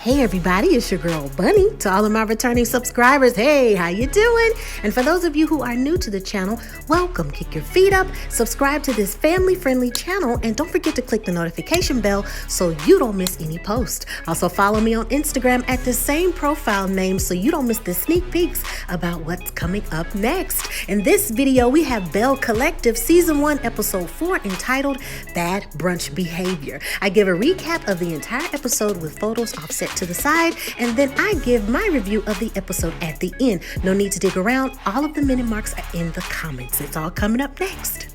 Hey everybody, it's your girl Bunny. To all of my returning subscribers, hey, how you doing? And for those of you who are new to the channel, welcome. Kick your feet up, subscribe to this family-friendly channel, and don't forget to click the notification bell so you don't miss any posts. Also follow me on Instagram at the same profile name so you don't miss the sneak peeks about what's coming up next. In this video, we have BELLE Collective Season 1, Episode 4, entitled Bad Brunch Behavior. I give a recap of the entire episode with photos offset to the side, and then I give my review of the episode at the end. No need to dig around. All of the minute marks are in the comments. It's all coming up next.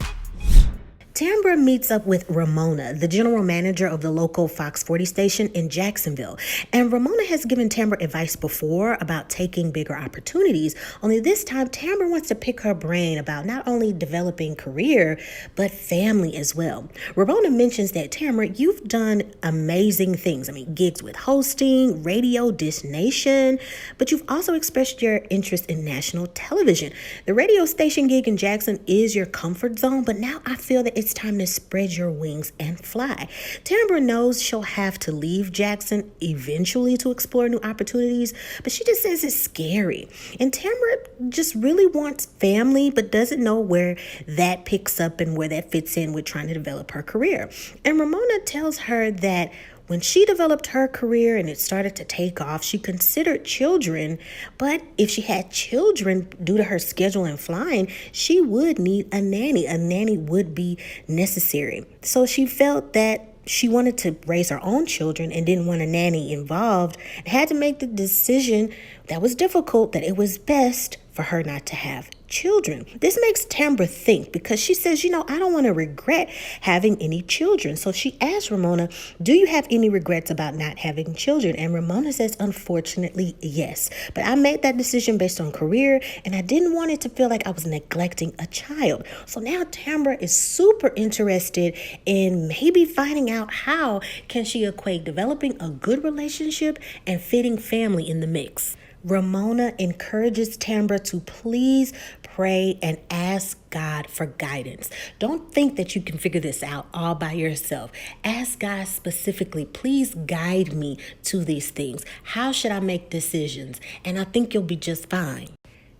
Tambra meets up with Ramona, the general manager of the local Fox 40 station in Jacksonville. And Ramona has given Tambra advice before about taking bigger opportunities, only this time Tambra wants to pick her brain about not only developing career, but family as well. Ramona mentions that, Tambra, you've done amazing things. Gigs with hosting, radio, Dish Nation, but you've also expressed your interest in national television. The radio station gig in Jackson is your comfort zone, but now I feel that it's time to spread your wings and fly. Tambra knows she'll have to leave Jackson eventually to explore new opportunities, but she just says it's scary. And Tambra just really wants family, but doesn't know where that picks up and where that fits in with trying to develop her career. And Ramona tells her that when she developed her career and it started to take off, she considered children, but if she had children due to her schedule and flying, she would need a nanny. A nanny would be necessary. So she felt that she wanted to raise her own children and didn't want a nanny involved, and had to make the decision that was difficult, that it was best for her not to have children. This makes Tambra think, because she says, I don't want to regret having any children. So she asked Ramona, do you have any regrets about not having children? And Ramona says, unfortunately, yes. But I made that decision based on career, and I didn't want it to feel like I was neglecting a child. So now Tambra is super interested in maybe finding out how can she equate developing a good relationship and fitting family in the mix. Ramona encourages Tambra to please pray and ask God for guidance. Don't think that you can figure this out all by yourself. Ask God specifically, please guide me to these things. How should I make decisions? And I think you'll be just fine.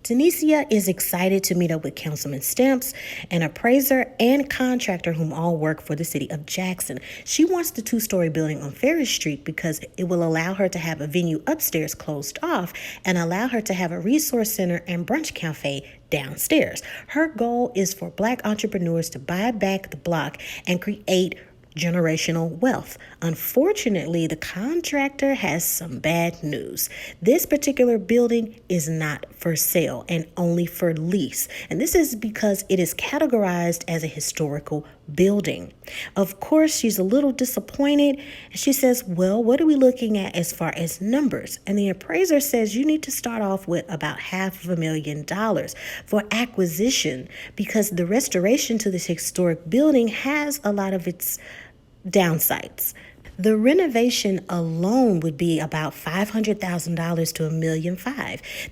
Lateshia is excited to meet up with Councilman Stamps, an appraiser and contractor whom all work for the city of Jackson. She wants the 2-story building on Farish Street because it will allow her to have a venue upstairs closed off and allow her to have a resource center and brunch cafe downstairs. Her goal is for Black entrepreneurs to buy back the block and create generational wealth. Unfortunately, the contractor has some bad news. This particular building is not for sale and only for lease. And this is because it is categorized as a historical building. Of course, she's a little disappointed. She says, well, what are we looking at as far as numbers? And the appraiser says you need to start off with about $500,000 for acquisition, because the restoration to this historic building has a lot of its downsides. The renovation alone would be about $500,000 to $1.5 million.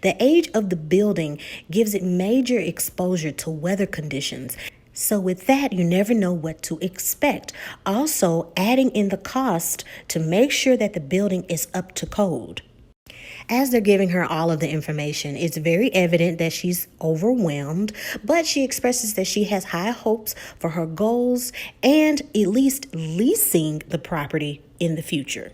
The age of the building gives it major exposure to weather conditions. So with that, you never know what to expect. Also, adding in the cost to make sure that the building is up to code. As they're giving her all of the information, it's very evident that she's overwhelmed, but she expresses that she has high hopes for her goals and at least leasing the property in the future.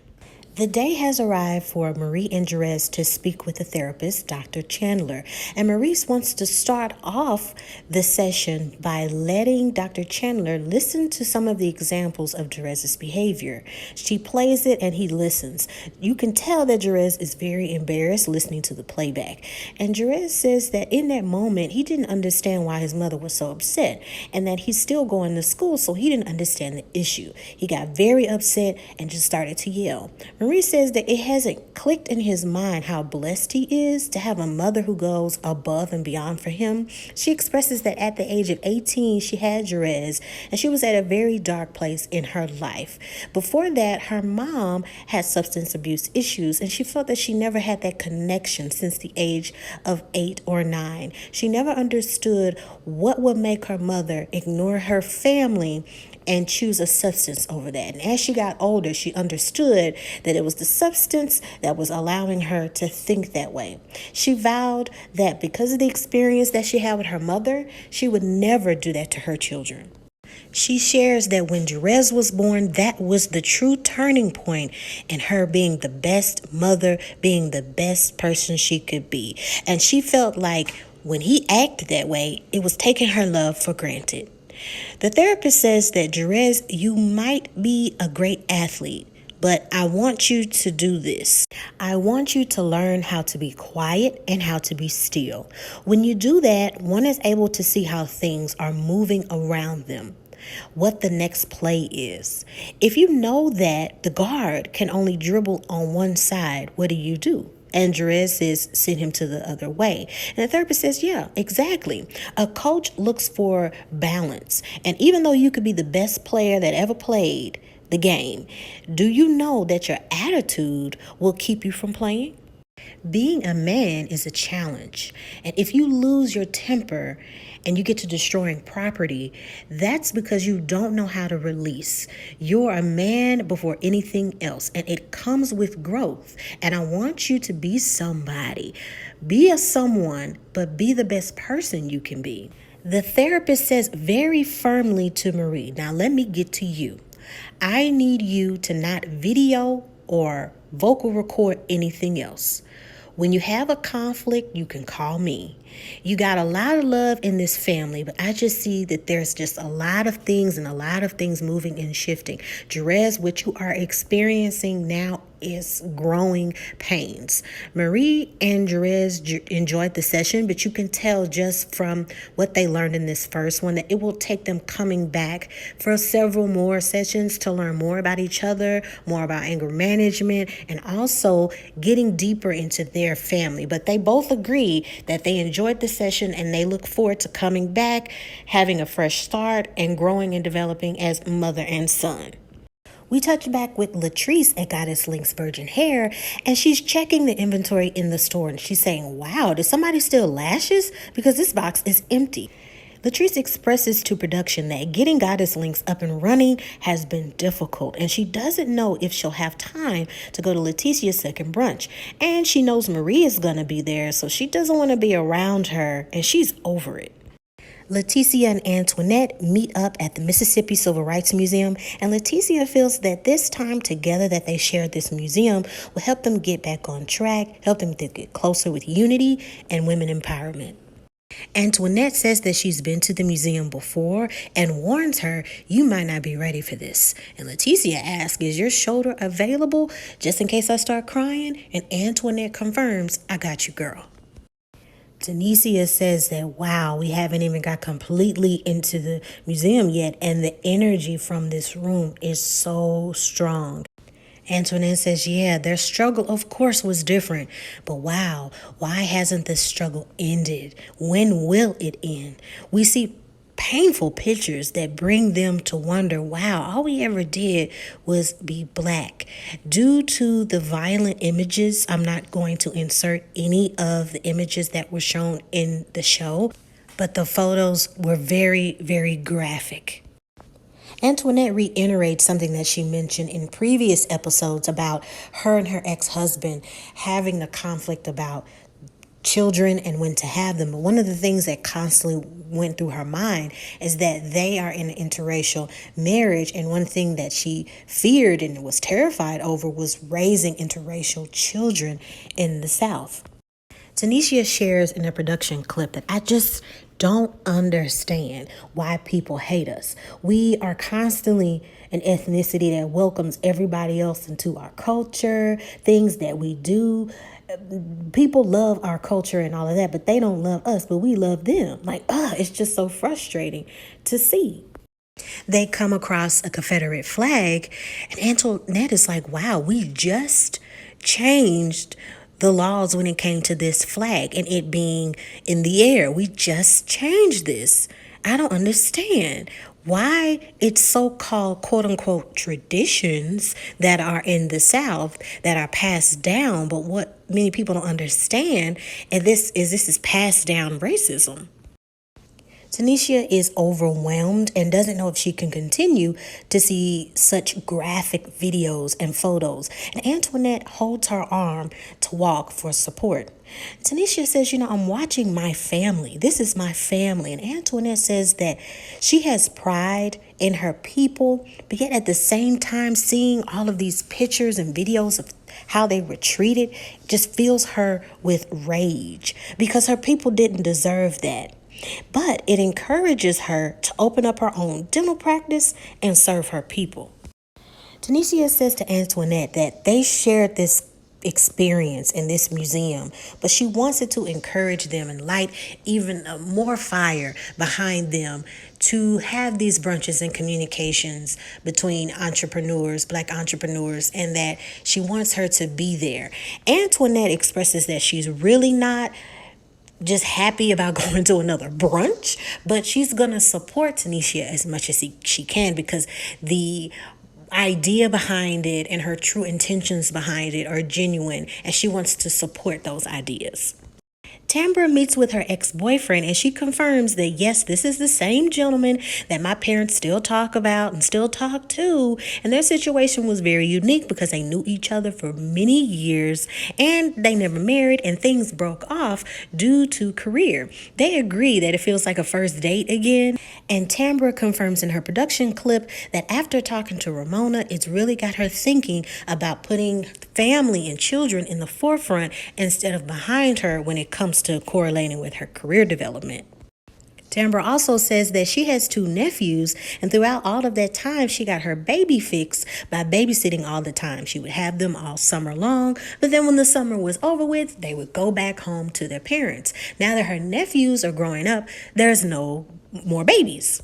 The day has arrived for Marie and Jerrez to speak with the therapist, Dr. Chandler. And Maurice wants to start off the session by letting Dr. Chandler listen to some of the examples of Jerrez's behavior. She plays it and he listens. You can tell that Jerrez is very embarrassed listening to the playback. And Jerrez says that in that moment, he didn't understand why his mother was so upset and that he's still going to school, so he didn't understand the issue. He got very upset and just started to yell. Marie says that it hasn't clicked in his mind how blessed he is to have a mother who goes above and beyond for him. She expresses that at the age of 18, she had Jerrez, and she was at a very dark place in her life. Before that, her mom had substance abuse issues, and she felt that she never had that connection since the age of 8 or 9. She never understood what would make her mother ignore her family and choose a substance over that. And as she got older, she understood that it was the substance that was allowing her to think that way. She vowed that because of the experience that she had with her mother, she would never do that to her children. She shares that when Jerrez was born, that was the true turning point in her being the best mother, being the best person she could be. And she felt like when he acted that way, it was taking her love for granted. The therapist says that Jerrez, you might be a great athlete, but I want you to do this. I want you to learn how to be quiet and how to be still. When you do that, one is able to see how things are moving around them, what the next play is. If you know that the guard can only dribble on one side, what do? And Jerrez says, send him to the other way. And the therapist says, yeah, exactly. A coach looks for balance. And even though you could be the best player that ever played the game, do you know that your attitude will keep you from playing? Being a man is a challenge. And if you lose your temper and you get to destroying property, that's because you don't know how to release. You're a man before anything else, and it comes with growth. And I want you to be somebody. Be a someone, but be the best person you can be. The therapist says very firmly to Marie, now let me get to you. I need you to not video or vocal record anything else. When you have a conflict, you can call me. You got a lot of love in this family, but I just see that there's just a lot of things moving and shifting. Jerrez, what you are experiencing now is growing pains. Marie and Jerrez enjoyed the session, but you can tell just from what they learned in this first one that it will take them coming back for several more sessions to learn more about each other, more about anger management, and also getting deeper into their family. But they both agree that they enjoyed the session and they look forward to coming back, having a fresh start, and growing and developing as mother and son. We touch back with Latrice at Goddess Link's Virgin Hair, and she's checking the inventory in the store, and she's saying, wow, did somebody steal lashes? Because this box is empty. Latrice expresses to production that getting Goddess Links up and running has been difficult, and she doesn't know if she'll have time to go to Lateshia's second brunch. And she knows Marie is going to be there, so she doesn't want to be around her, and she's over it. Lateshia and Antoinette meet up at the Mississippi Civil Rights Museum, and Lateshia feels that this time together that they shared this museum will help them get back on track, help them to get closer with unity and women empowerment. Antoinette says that she's been to the museum before and warns her, you might not be ready for this. And Lateshia asks, is your shoulder available just in case I start crying? And Antoinette confirms, I got you, girl. Tanisha says that, wow, we haven't even got completely into the museum yet, and the energy from this room is so strong. Antoinette says, yeah, their struggle, of course, was different, but wow, why hasn't this struggle ended? When will it end? We see painful pictures that bring them to wonder, wow, all we ever did was be black. Due to the violent images, I'm not going to insert any of the images that were shown in the show, but the photos were very, very graphic. Antoinette reiterates something that she mentioned in previous episodes about her and her ex-husband having the conflict about children and when to have them. But one of the things that constantly went through her mind is that they are in an interracial marriage, and one thing that she feared and was terrified over was raising interracial children in the South. Tanisha shares in a production clip that I just don't understand why people hate us. We are constantly an ethnicity that welcomes everybody else into our culture, things that we do. People love our culture and all of that, but they don't love us, but we love them. It's just so frustrating to see. They come across a Confederate flag, and Antoinette is like, wow, we just changed the laws when it came to this flag and it being in the air. We just changed this. I don't understand why it's so-called quote-unquote traditions that are in the South that are passed down, but what many people don't understand, and this is passed down racism. Tanisha is overwhelmed and doesn't know if she can continue to see such graphic videos and photos. And Antoinette holds her arm to walk for support. Tanisha says, I'm watching my family. This is my family. And Antoinette says that she has pride in her people, but yet at the same time, seeing all of these pictures and videos of how they were treated just fills her with rage because her people didn't deserve that. But it encourages her to open up her own dental practice and serve her people. Tanisha says to Antoinette that they shared this experience in this museum, but she wants it to encourage them and light even more fire behind them to have these brunches and communications between entrepreneurs, Black entrepreneurs, and that she wants her to be there. Antoinette expresses that she's really not just happy about going to another brunch, but she's going to support Tanisha as much as she can because the idea behind it and her true intentions behind it are genuine, and she wants to support those ideas. Tambra meets with her ex-boyfriend and she confirms that yes, this is the same gentleman that my parents still talk about and still talk to. And their situation was very unique because they knew each other for many years and they never married and things broke off due to career. They agree that it feels like a first date again. And Tambra confirms in her production clip that after talking to Ramona, it's really got her thinking about putting family and children in the forefront instead of behind her when it comes to correlating with her career development. Tambra also says that she has 2 nephews, and throughout all of that time, she got her baby fixed by babysitting all the time. She would have them all summer long, but then when the summer was over with, they would go back home to their parents. Now that her nephews are growing up, there's no more babies.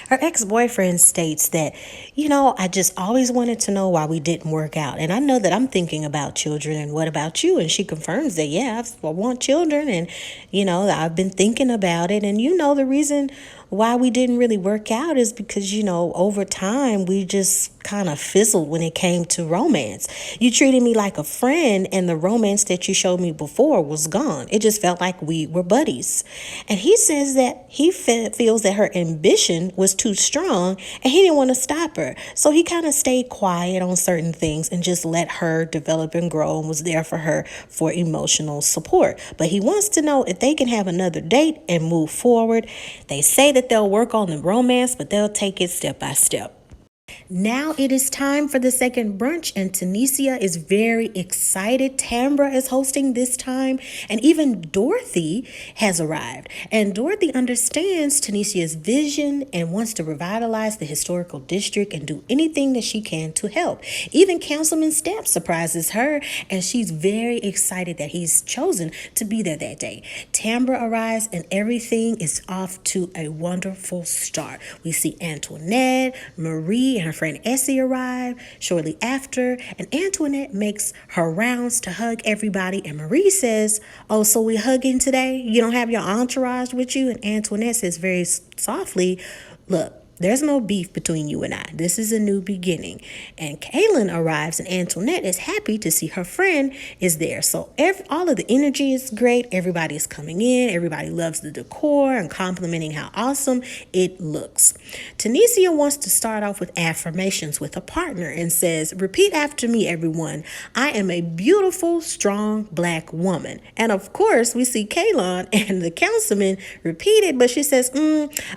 Her ex-boyfriend states that, I just always wanted to know why we didn't work out. And I know that I'm thinking about children, and what about you? And she confirms that, yeah, I want children. And, I've been thinking about it. And, the reason why we didn't really work out is because, over time, we just kind of fizzled when it came to romance. You treated me like a friend, and the romance that you showed me before was gone. It just felt like we were buddies. And he says that he feels that her ambition was too strong and he didn't want to stop her. So he kind of stayed quiet on certain things and just let her develop and grow and was there for her for emotional support. But he wants to know if they can have another date and move forward. They say that they'll work on the romance, but they'll take it step by step. Now it is time for the second brunch, and Tanisha is very excited. Tambra is hosting this time, and even Dorothy has arrived. And Dorothy understands Tanisha's vision and wants to revitalize the historical district and do anything that she can to help. Even Councilman Stamp surprises her, and she's very excited that he's chosen to be there that day. Tambra arrives, and everything is off to a wonderful start. We see Antoinette, Marie, and her friend Essie arrive shortly after, and Antoinette makes her rounds to hug everybody, and Marie says, "Oh, so we hugging today? You don't have your entourage with you?" And Antoinette says very softly, "Look, there's no beef between you and I. This is a new beginning." And Kaylon arrives, and Antoinette is happy to see her friend is there. So all of the energy is great. Everybody is coming in. Everybody loves the decor and complimenting how awesome it looks. Tanisha wants to start off with affirmations with a partner and says, "Repeat after me, everyone. I am a beautiful, strong Black woman." And of course, we see Kaylon and the councilman repeat it, but she says,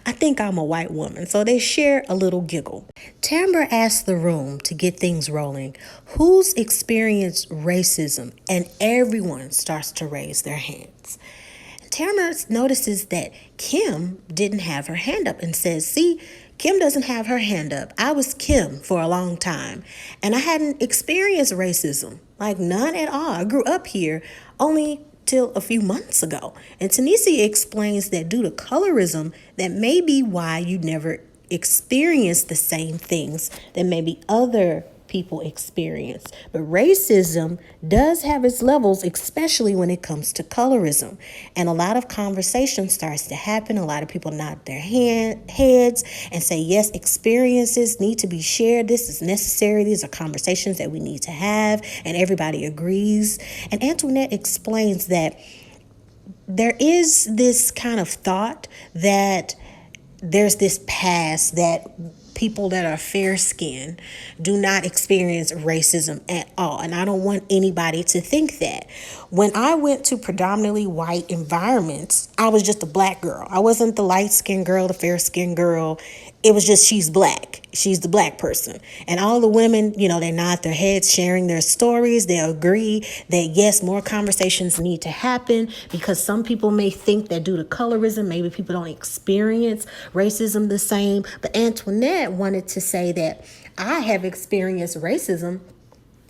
"I think I'm a white woman." So they share a little giggle. Tambra asks the room to get things rolling, who's experienced racism? And everyone starts to raise their hands. Tambra notices that Kim didn't have her hand up and says, "See, Kim doesn't have her hand up. I was Kim for a long time, and I hadn't experienced racism, like none at all. I grew up here only till a few months ago." And Tanisha explains that due to colorism, that may be why you never experience the same things that maybe other people experience. But racism does have its levels, especially when it comes to colorism. And a lot of conversation starts to happen. A lot of people nod their heads and say, yes, experiences need to be shared. This is necessary. These are conversations that we need to have. And everybody agrees. And Antoinette explains that there is this kind of thought that there's this past that people that are fair skinned do not experience racism at all. And I don't want anybody to think that. When I went to predominantly white environments, I was just a black girl. I wasn't the light skinned girl, the fair skinned girl. It was just, she's black. She's the black person. And all the women, they nod their heads, sharing their stories. They agree that, yes, more conversations need to happen, because some people may think that due to colorism, maybe people don't experience racism the same. But Antoinette wanted to say that I have experienced racism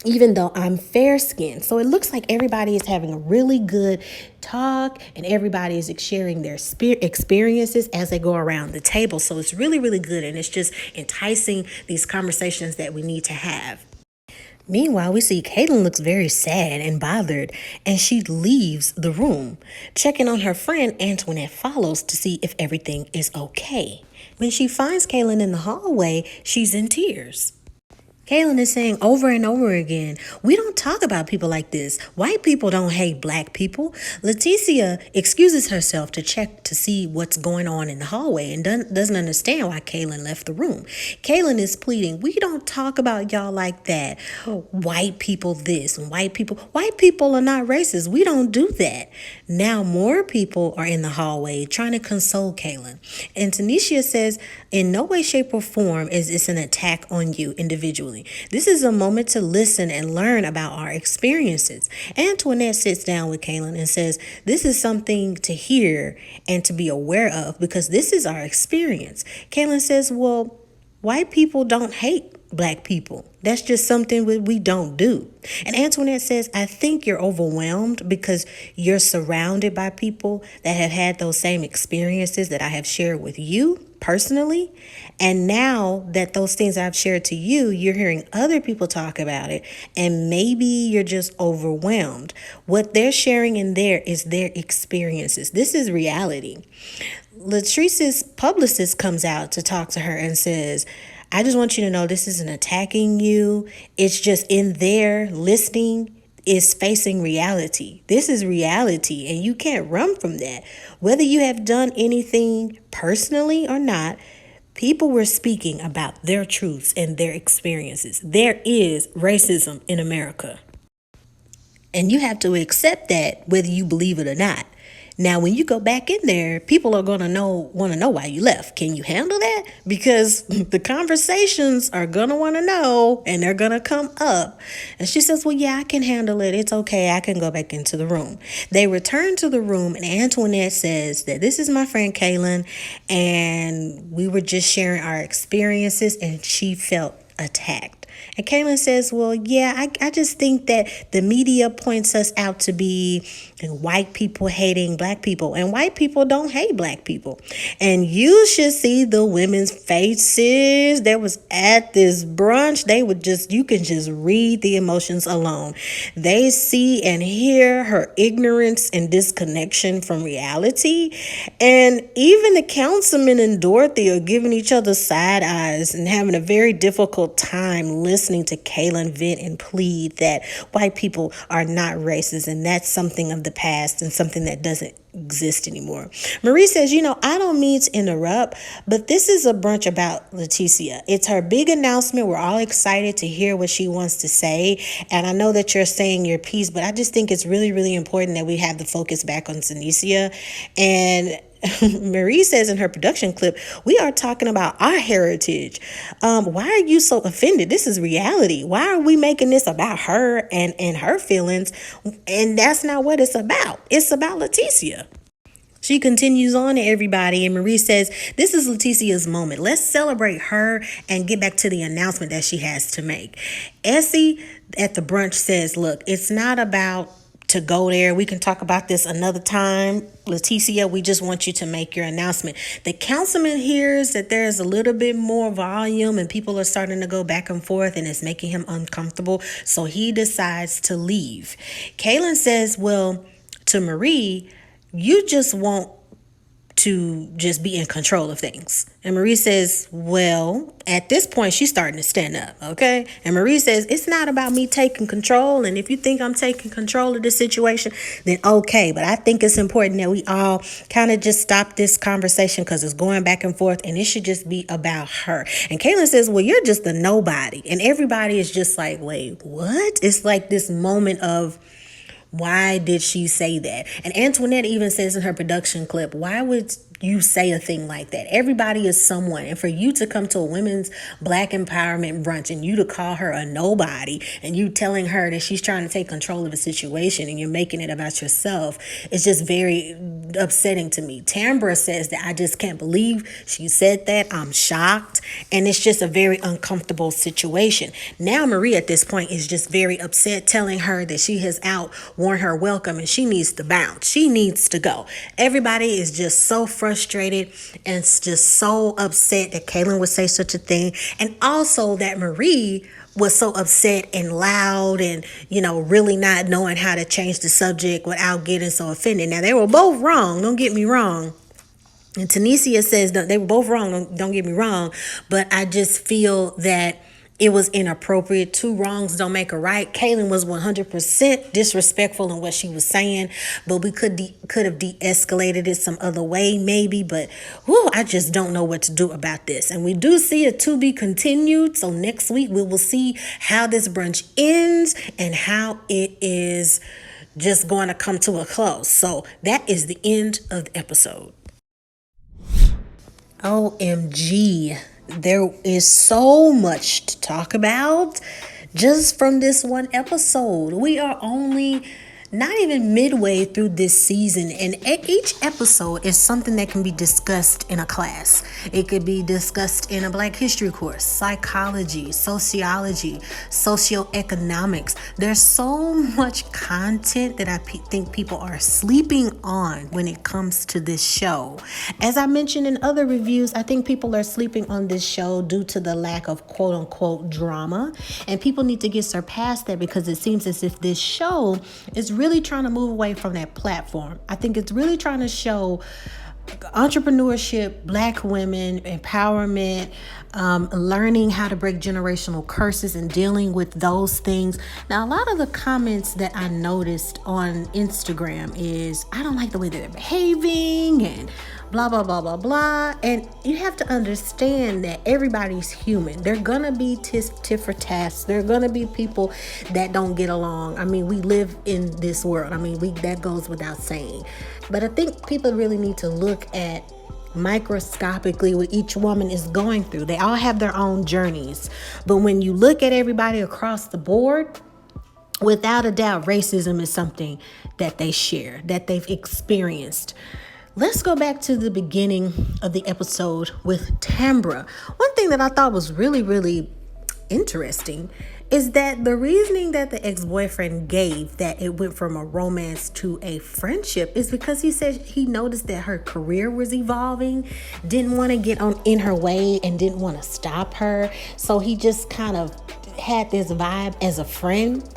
even though I'm fair skinned. So it looks like everybody is having a really good talk and everybody is sharing their experiences as they go around the table. So it's really, really good. And it's just enticing these conversations that we need to have. Meanwhile, we see Kaylon looks very sad and bothered, and she leaves the room. Checking on her friend, Antoinette follows to see if everything is okay. When she finds Kaylon in the hallway, she's in tears. Kaylon is saying over and over again, we don't talk about people like this. White people don't hate black people. Lateshia excuses herself to check to see what's going on in the hallway and doesn't understand why Kaylon left the room. Kaylon is pleading, we don't talk about y'all like that. White people this and white people are not racist. We don't do that. Now more people are in the hallway trying to console Kaylon. And Tanisha says, in no way, shape, or form is this an attack on you individually. This is a moment to listen and learn about our experiences. Antoinette sits down with Kaylon and says, this is something to hear and to be aware of because this is our experience. Kaylon says, well, white people don't hate black people. That's just something we don't do. And Antoinette says, I think you're overwhelmed because you're surrounded by people that have had those same experiences that I have shared with you personally. And now that those things I've shared to you, you're hearing other people talk about it. And maybe you're just overwhelmed. What they're sharing in there is their experiences. This is reality. Latrice's publicist comes out to talk to her and says, I just want you to know this isn't attacking you. It's just in there listening is facing reality. This is reality and you can't run from that. Whether you have done anything personally or not, people were speaking about their truths and their experiences. There is racism in America. And you have to accept that whether you believe it or not. Now, when you go back in there, people are going to want to know why you left. Can you handle that? Because the conversations are going to want to know and they're going to come up. And she says, well, yeah, I can handle it. It's okay. I can go back into the room. They return to the room and Antoinette says that this is my friend Kaylon and we were just sharing our experiences and she felt attacked. And Kaylon says, well, yeah, I just think that the media points us out to be white people hating black people. And white people don't hate black people. And you should see the women's faces that was at this brunch. You can just read the emotions alone. They see and hear her ignorance and disconnection from reality. And even the councilman and Dorothy are giving each other side eyes and having a very difficult time listening to Kaylon vent and plead that white people are not racist and that's something of the past and something that doesn't exist anymore. Marie says, I don't mean to interrupt, but this is a brunch about Lateshia. It's her big announcement. We're all excited to hear what she wants to say. And I know that you're saying your piece, but I just think it's really, really important that we have the focus back on Lateshia. And Marie says in her production clip, we are talking about our heritage. Why are you so offended? This is reality. Why are we making this about her and her feelings? And that's not what it's about. It's about Lateshia. She continues on to everybody, and Marie says, this is Lateshia's moment. Let's celebrate her and get back to the announcement that she has to make. Essie at the brunch says, look, it's not about to go there. We can talk about this another time. Lateshia, we just want you to make your announcement. The councilman hears that there's a little bit more volume and people are starting to go back and forth and it's making him uncomfortable. So he decides to leave. Kaylon says, well, to Marie, you just want to just be in control of things. And Marie says, well, at this point, she's starting to stand up, okay? And Marie says, it's not about me taking control. And if you think I'm taking control of this situation, then okay. But I think it's important that we all kind of just stop this conversation because it's going back and forth and it should just be about her. And Kaylon says, well, you're just a nobody. And everybody is just like, wait, what? It's like this moment of, why did she say that? And Antoinette even says in her production clip, why would you say a thing like that? Everybody is someone. And for you to come to a women's Black empowerment brunch and you to call her a nobody and you telling her that she's trying to take control of a situation and you're making it about yourself, it's just very upsetting to me. Tambra says that I just can't believe she said that. I'm shocked. And it's just a very uncomfortable situation. Now Marie at this point is just very upset, telling her that she has outworn her welcome and she needs to bounce. She needs to go. Everybody is just so frustrated and just so upset that Kaylon would say such a thing. And also that Marie was so upset and loud and, really not knowing how to change the subject without getting so offended. Now, they were both wrong. Don't get me wrong. And Tanisha says that they were both wrong. Don't get me wrong. But I just feel that it was inappropriate. Two wrongs don't make a right. Kaylon was 100% disrespectful in what she was saying, but we could have de-escalated it some other way, maybe. But I just don't know what to do about this. And we do see it to be continued. So next week we will see how this brunch ends and how it is just going to come to a close. So that is the end of the episode. OMG. There is so much to talk about just from this one episode. We are only not even midway through this season, and each episode is something that can be discussed in a class. It could be discussed in a Black history course, psychology, sociology, socioeconomics. There's so much content that I think people are sleeping on when it comes to this show. As I mentioned in other reviews, I think people are sleeping on this show due to the lack of quote unquote drama, and people need to get surpassed that because it seems as if this show is really trying to move away from that platform. I think it's really trying to show entrepreneurship, Black women, empowerment, learning how to break generational curses and dealing with those things. Now, a lot of the comments that I noticed on Instagram is, I don't like the way that they're behaving and blah, blah, blah, blah, blah. And you have to understand that everybody's human. They're going to be tit for tat. There are going to be people that don't get along. I mean, we live in this world. I mean, that goes without saying. But I think people really need to look at microscopically what each woman is going through. They all have their own journeys. But when you look at everybody across the board, without a doubt, racism is something that they share, that they've experienced. Let's go back to the beginning of the episode with Tambra. One thing that I thought was really, really interesting is that the reasoning that the ex-boyfriend gave that it went from a romance to a friendship is because he said he noticed that her career was evolving, didn't want to get in her way and didn't want to stop her. So he just kind of had this vibe as a friend.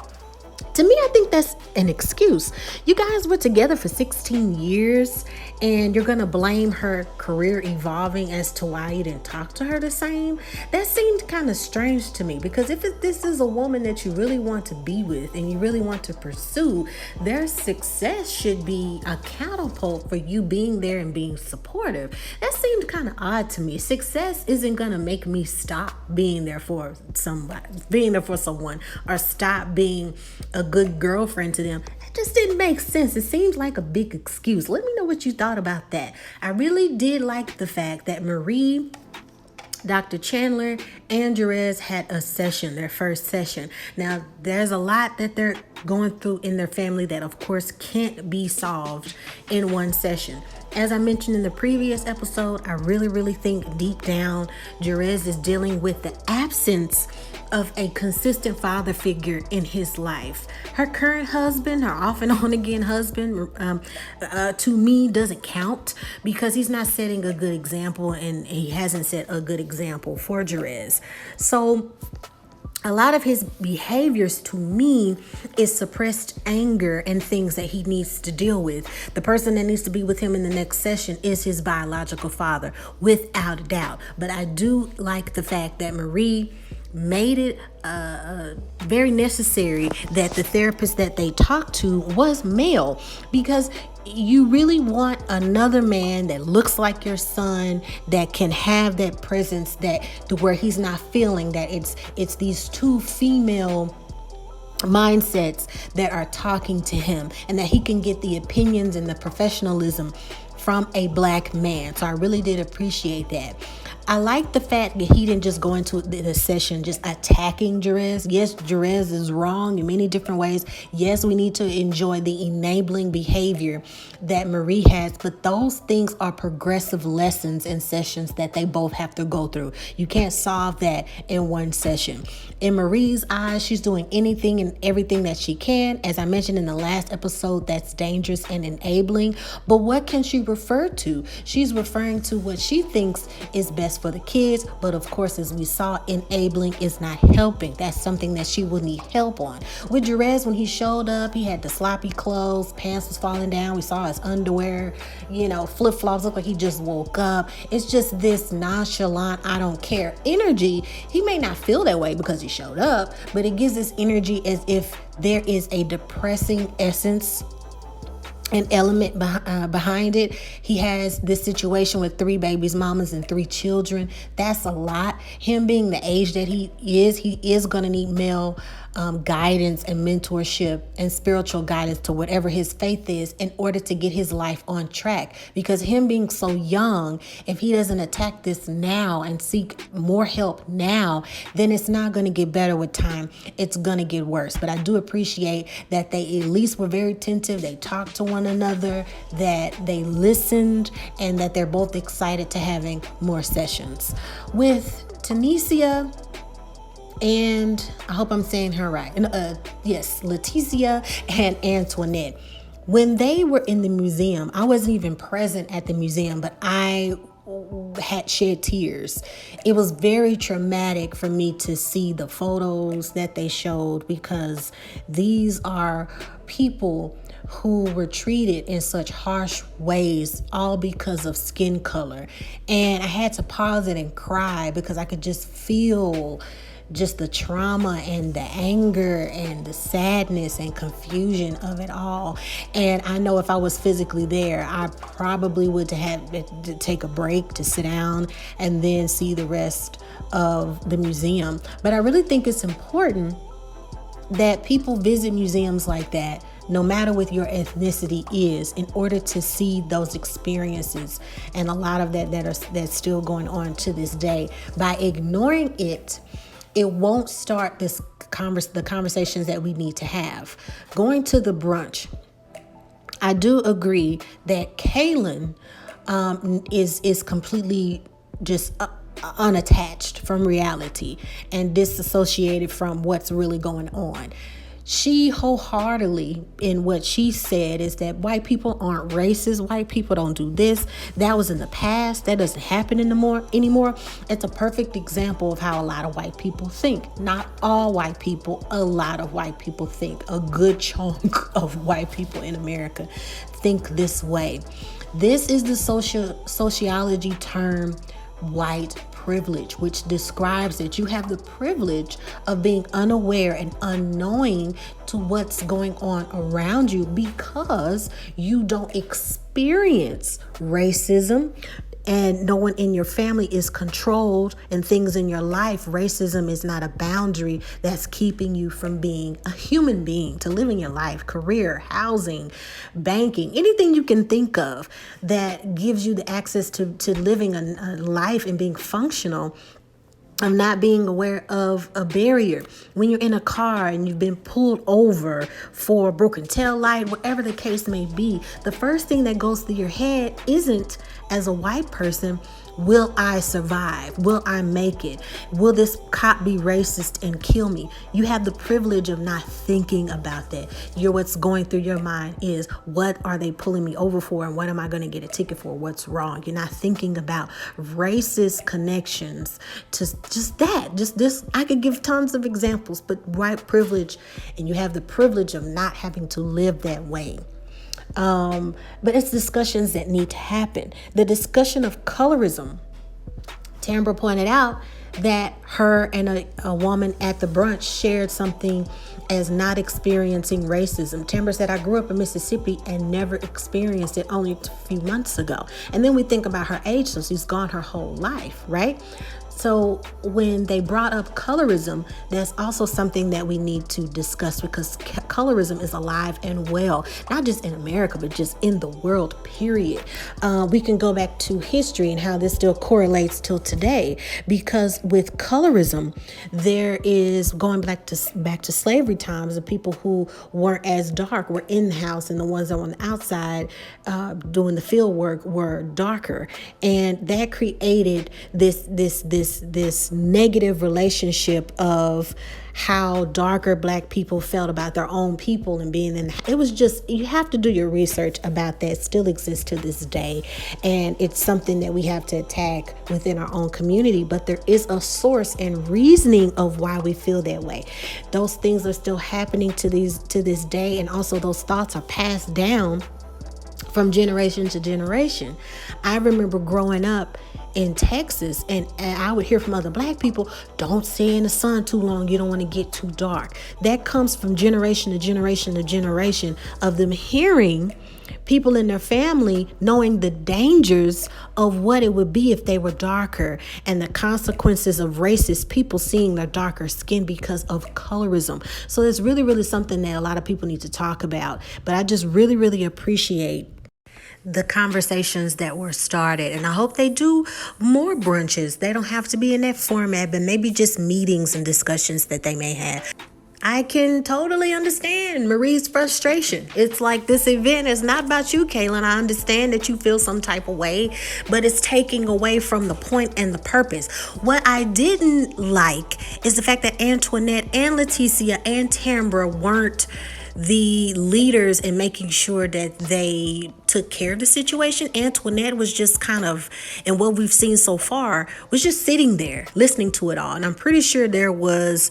To me, I think that's an excuse. You guys were together for 16 years and you're going to blame her career evolving as to why you didn't talk to her the same. That seemed kind of strange to me, because if this is a woman that you really want to be with and you really want to pursue, their success should be a catapult for you being there and being supportive. That seemed kind of odd to me. Success isn't going to make me stop being there for someone or stop being a good girlfriend to them. It just didn't make sense. It seems like a big excuse. Let me know what you thought about that. I really did like the fact that Marie, Dr. Chandler, and Jerrez had a session, their first session. Now, there's a lot that they're going through in their family that, of course, can't be solved in one session. As I mentioned in the previous episode, I really, really think deep down, Jerrez is dealing with the absence of a consistent father figure in his life. Her current husband, her off and on again husband, to me doesn't count because he's not setting a good example, and he hasn't set a good example for Jerrez. So a lot of his behaviors to me is suppressed anger and things that he needs to deal with. The person that needs to be with him in the next session is his biological father, without a doubt. But I do like the fact that Marie made it very necessary that the therapist that they talked to was male, because you really want another man that looks like your son, that can have that presence, that to where he's not feeling that it's these two female mindsets that are talking to him, and that he can get the opinions and the professionalism from a black man. So I really did appreciate that. I like the fact that he didn't just go into the session just attacking Jerrez. Yes, Jerrez is wrong in many different ways. Yes, we need to enjoy the enabling behavior that Marie has, but those things are progressive lessons and sessions that they both have to go through. You can't solve that in one session. In Marie's eyes, she's doing anything and everything that she can. As I mentioned in the last episode, that's dangerous and enabling. But what can she refer to? She's referring to what she thinks is best for the kids. But of course, as we saw, enabling is not helping. That's something that she would need help on. With Jerrez, when he showed up, he had the sloppy clothes, pants was falling down. We saw his underwear, flip-flops, looked like he just woke up. It's just this nonchalant, I don't care energy. He may not feel that way because he showed up, but it gives this energy as if there is a depressing essence, an element behind it. He has this situation with 3 babies, mamas, and 3 children. That's a lot. Him being the age that he is going to need male guidance and mentorship and spiritual guidance to whatever his faith is in order to get his life on track. Because him being so young, if he doesn't attack this now and seek more help now, then it's not going to get better with time. It's going to get worse. But I do appreciate that they at least were very attentive. They talked to one another, that they listened, and that they're both excited to having more sessions. With Tanisha, and I hope I'm saying her right. Yes, Lateshia and Antoinette. When they were in the museum, I wasn't even present at the museum, but I had shed tears. It was very traumatic for me to see the photos that they showed, because these are people who were treated in such harsh ways, all because of skin color. And I had to pause it and cry, because I could just feel just the trauma and the anger and the sadness and confusion of it all. And I know if I was physically there, I probably would have to take a break to sit down and then see the rest of the museum. But I really think it's important that people visit museums like that, no matter what your ethnicity is, in order to see those experiences. And a lot of that's still going on to this day. By ignoring it, it won't start the conversations that we need to have. Going to the brunch, I do agree that Kaylon is completely just unattached from reality and disassociated from what's really going on. She wholeheartedly, in what she said, is that white people aren't racist. White people don't do this. That was in the past. That doesn't happen anymore. It's a perfect example of how a lot of white people think. Not all white people, a lot of white people think. A good chunk of white people in America think this way. This is the sociology term white privilege, which describes that you have the privilege of being unaware and unknowing to what's going on around you, because you don't experience racism, and no one in your family is controlled, and things in your life. Racism is not a boundary that's keeping you from being a human being, to living your life, career, housing, banking, anything you can think of that gives you the access to living a life and being functional. Of not being aware of a barrier. When you're in a car and you've been pulled over for a broken tail light, whatever the case may be, the first thing that goes through your head isn't, as a white person, Will I survive? Will I make it? Will this cop be racist and kill me? You have the privilege of not thinking about that. What's going through your mind is, what are they pulling me over for, and what am I going to get a ticket for? What's wrong? You're not thinking about racist connections to just that. Just this. I could give tons of examples, but white privilege, and you have the privilege of not having to live that way. But it's discussions that need to happen. The discussion of colorism. Tambra pointed out that her and a woman at the brunch shared something as not experiencing racism. Tambra said, I grew up in Mississippi and never experienced it, only a few months ago. And then we think about her age, so she's gone her whole life, right? So when they brought up colorism, that's also something that we need to discuss, because colorism is alive and well, not just in America, but just in the world, period. We can go back to history and how this still correlates till today, because with colorism, there is going back to slavery times. The people who weren't as dark were in the house, and the ones that were on the outside doing the field work were darker, and that created this negative relationship of how darker Black people felt about their own people and being in. It was just, you have to do your research about that. It still exists to this day, and it's something that we have to attack within our own community. But there is a source and reasoning of why we feel that way. Those things are still happening to this day, and also those thoughts are passed down from generation to generation. I remember growing up in Texas, and I would hear from other Black people, don't stay in the sun too long, you don't want to get too dark. That comes from generation to generation to generation of them hearing people in their family knowing the dangers of what it would be if they were darker, and the consequences of racist people seeing their darker skin because of colorism. So it's really, really something that a lot of people need to talk about. But I just really, really appreciate the conversations that were started, and I hope they do more brunches. They don't have to be in that format, but maybe just meetings and discussions that they may have. I can totally understand Marie's frustration. It's like, this event is not about you, Kaylon. I understand that you feel some type of way, but it's taking away from the point and the purpose. What I didn't like is the fact that Antoinette and Lateshia and Tambra weren't the leaders in making sure that they took care of the situation. Antoinette was just kind of, and what we've seen so far, was just sitting there listening to it all. And I'm pretty sure there was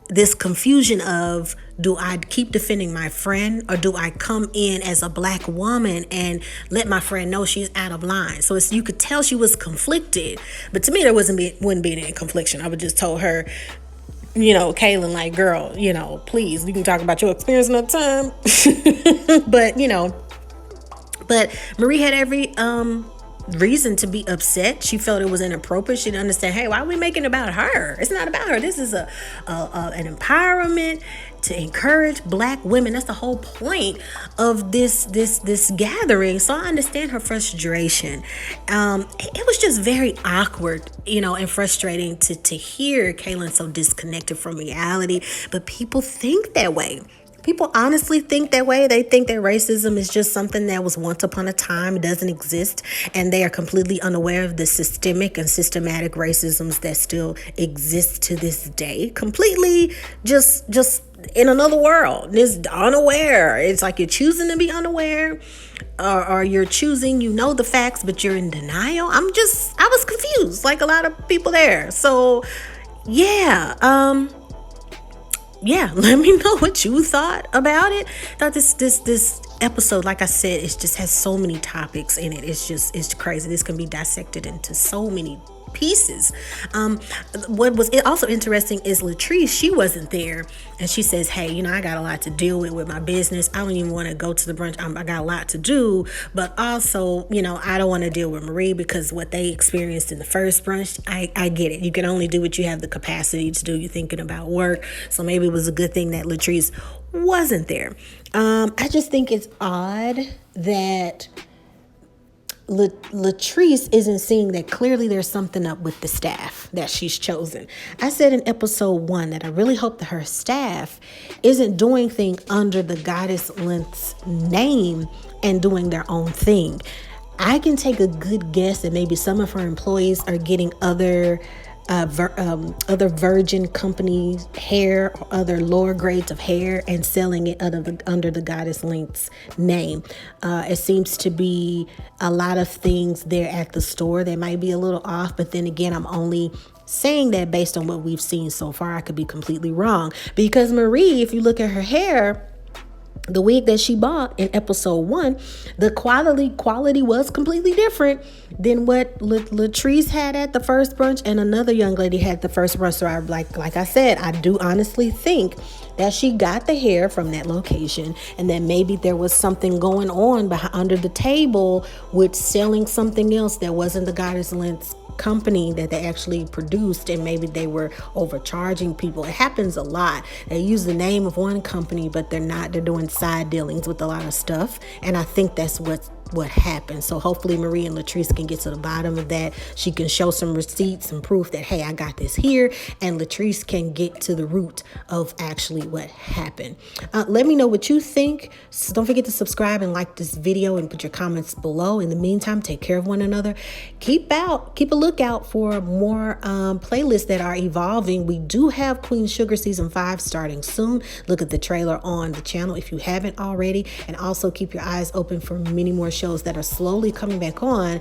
this confusion of, do I keep defending my friend, or do I come in as a Black woman and let my friend know she's out of line? So you could tell she was conflicted, but to me there wouldn't be any confliction. I would just told her, Kaylon, like, girl, please, we can talk about your experience another time. but Marie had every reason to be upset. She felt it was inappropriate. She didn't understand, hey, why are we making it about her? It's not about her. This is an empowerment to encourage Black women. That's the whole point of this gathering. So I understand her frustration. It was just very awkward, and frustrating to hear Kaylon so disconnected from reality. But people think that way. People honestly think that way. They think that racism is just something that was once upon a time. It doesn't exist. And they are completely unaware of the systemic and systematic racisms that still exist to this day. Completely just in another world. Just unaware. It's like you're choosing to be unaware, or you're choosing, the facts, but you're in denial. I was confused, like a lot of people there. So yeah, let me know what you thought about it. I thought this episode, like I said, it just has so many topics in it. It's crazy. This can be dissected into so many pieces. What was also interesting is Latrice. She wasn't there, and she says, hey, I got a lot to deal with my business. I don't even want to go to the brunch. I got a lot to do, but also, I don't want to deal with Marie, because what they experienced in the first brunch, I get it. You can only do what you have the capacity to do. You're thinking about work. So maybe it was a good thing that Latrice wasn't there. I just think it's odd that Latrice isn't seeing that clearly there's something up with the staff that she's chosen. I said in episode 1 that I really hope that her staff isn't doing things under the Goddess Length's name and doing their own thing. I can take a good guess that maybe some of her employees are getting other virgin company hair or other lower grades of hair and selling it under the Goddess Length's name. It seems to be a lot of things there at the store that might be a little off, but then again, I'm only saying that based on what we've seen so far. I could be completely wrong, because Marie, if you look at her hair, the wig that she bought in episode 1, the quality was completely different than what Latrice had at the first brunch and another young lady had the first brunch. So I like I said, I do honestly think that she got the hair from that location, and that maybe there was something going on under the table with selling something else that wasn't the Goddess Length's company that they actually produced, and maybe they were overcharging people. It happens a lot. They use the name of one company, but they're doing side dealings with a lot of stuff, and I think that's what happened. So hopefully Marie and Latrice can get to the bottom of that. She can show some receipts and proof that, hey, I got this here, and Latrice can get to the root of actually what happened. Let me know what you think. So don't forget to subscribe and like this video and put your comments below. In the meantime, take care of one another. Keep a lookout for more playlists that are evolving. We do have Queen Sugar season 5 starting soon. Look at the trailer on the channel if you haven't already, and also keep your eyes open for many more shows that are slowly coming back on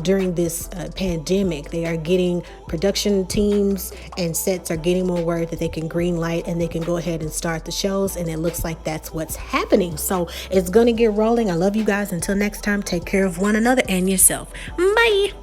during this pandemic. They are getting, production teams and sets are getting more word that they can green light and they can go ahead and start the shows, and it looks like that's what's happening. So it's gonna get rolling. I love you guys. Until next time, take care of one another and yourself. Bye.